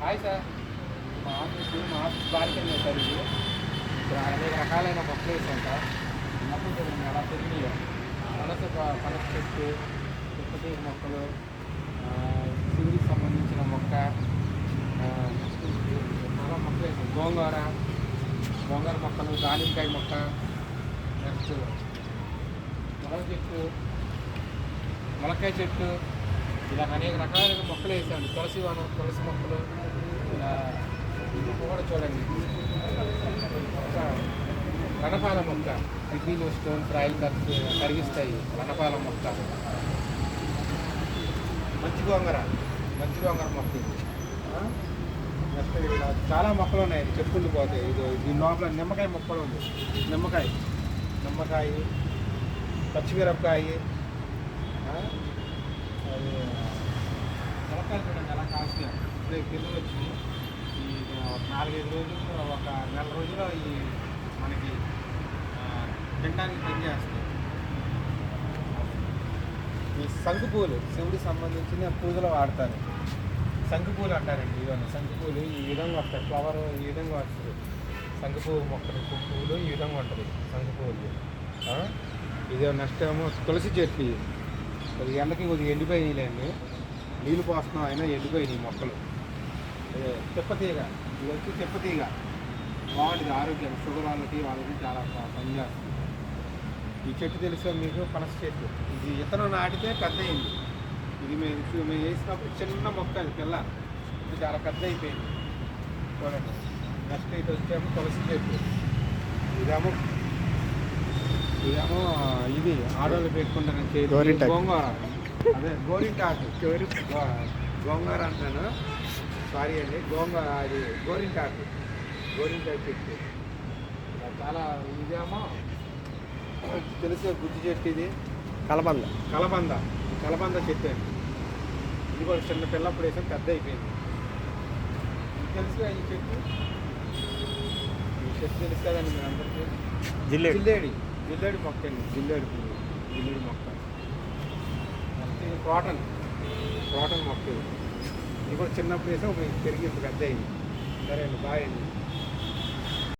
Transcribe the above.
Hi sir. మా office balcony sir ఇది. ఇక్కడ అనేక రకాలైన మొక్కలు వేసాం సార్. మొక్కలు చూడండి అలా పెరిగినాయో. పనస చెట్టు, చుట్టతీగ మొక్కలు, శివుడికి సంబంధించిన మొక్క, చాలా మొక్కలు వేసాం. గోంగూర మొక్కలు, దానిమ్మకాయ మొక్క, నెక్స్ట్ ములక్కాయ చెట్టు, ఇలా అనేక రకాలైన మొక్కలు వేసాను. తులసి మొక్కలు, ఇలా ఈ మొక్క కూడా చూడండి. రణపాల మొక్క, కిడ్నీలో స్టోన్స్ రాయల్ కరిగిస్తాయి. రణపాల మొక్క, మంచి గోంగూర మొక్క ఇది. నెక్స్ట్ ఇలా చాలా మొక్కలు ఉన్నాయి, చెప్పులు పోతాయి. దీని లోపల నిమ్మకాయ మొక్క కూడా ఉంది. నిమ్మకాయ, పచ్చిమిరపకాయ, అది ములక్కాయలు చూడండి ఎలా కాస్తాయి. ఇప్పుడే కిందలు వచ్చి ఈ 4-5 రోజులు, ఒక నెల రోజుల్లో ఈ మనకి తినడానికి పనిచేస్తాయి. ఈ శంకు పూలు శివుడికి సంబంధించిన పూజలో వాడతారు. శంకు పూలు అంటారండి. ఇవన్నీ శంకు పూలు ఈ విధంగా వస్తాయి. ఫ్లవర్ ఈ విధంగా వస్తుంది. శంకు పువ్వు మొక్కలు పువ్వులు ఈ విధంగా ఉంటుంది. శంకు పువ్వులు ఇది. నెక్స్ట్ ఏమో తులసి చెట్లు. అది ఎండకి కొద్దిగా ఎండిపోయినాయిలేండి, నీళ్ళు పోస్తున్నాం అయినా ఎండిపోయినాయి మొక్కలు. తిప్పతీగ, ఇది వచ్చి తిప్పతీగ బాగుంటుంది ఆరోగ్యం. షుగర్ వాళ్ళకి చాలా పనిచేస్తుంది. ఈ చెట్టు తెలుసా మీకు? పనస చెట్టు. ఇది ఇతను నాటితే పెద్ద అయింది. ఇది మేము వేసినప్పుడు చిన్న మొక్క, అది పిల్ల. ఇది చాలా పెద్ద అయిపోయింది చూడండి. నెక్స్ట్ ఇటు వచ్చేమో తులసి చెట్టు. ఇదేమో ఇది ఆడవాళ్ళు పెట్టుకుంటాను గోంగూర. అదే గోరింటాకు, గోంగూర అంటాను, సారీ అండి. అది గోరింటాకు చెట్టు చాలా. ఇదేమో తెలిసే గుజ్జు చెట్టు. ఇది కలబంద చెట్టు అండి. ఇది కూడా చిన్న పిల్లప్పుడు వేసాం, పెద్ద అయిపోయింది. ఇది తెలుసుగా ఈ చెట్టు తెలుసు కదండి మీరు అందరికీ. జిల్లేడి మొక్క అండి. జిల్లేడి మొక్క. ఇది క్రోటన్ మొక్క. ఇది కూడా చిన్నప్పుడు వేసాం, పెరిగి పెద్ద అయింది. సరే అండి, బాయ్ అండి.